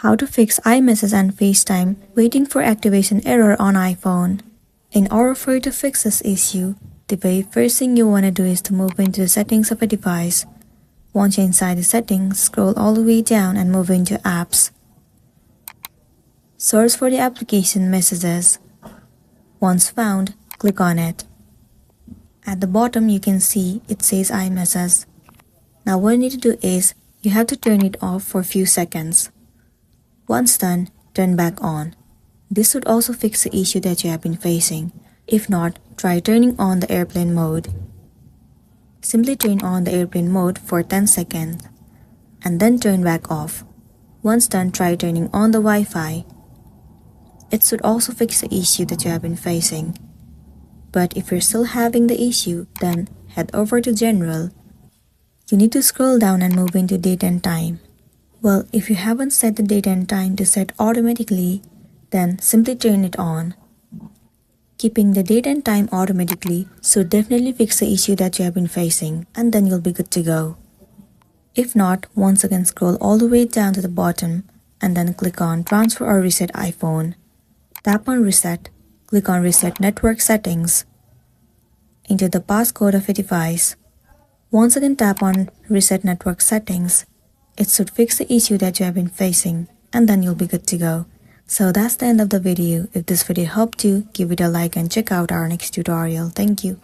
How to fix iMessage and FaceTime waiting for activation error on iPhone. In order for you to fix this issue, the very first thing you want to do is to move into the settings of a device. Once you're inside the settings, scroll all the way down and move into Apps. Search for the application Messages. Once found, click on it. At the bottom you can see it says iMessage. Now what you need to do is, you have to turn it off for a few seconds. Once done, turn back on. This would also fix the issue that you have been facing. If not, try turning on the airplane mode. Simply turn on the airplane mode for 10 seconds and then turn back off. Once done, try turning on the Wi-Fi. It should also fix the issue that you have been facing. But if you're still having the issue, then head over to General. You need to scroll down and move into Date and Time. Well, if you haven't set the date and time to set automatically, then simply turn it on. Keeping the date and time automatically should definitely fix the issue that you have been facing, and then you'll be good to go. If not, once again scroll all the way down to the bottom and then click on Transfer or Reset iPhone. Tap on Reset, click on Reset Network Settings. Enter the passcode of your device. Once again tap on Reset Network Settings. It should fix the issue that you have been facing, and then you'll be good to go. So that's the end of the video. If this video helped you, give it a like and check out our next tutorial. Thank you.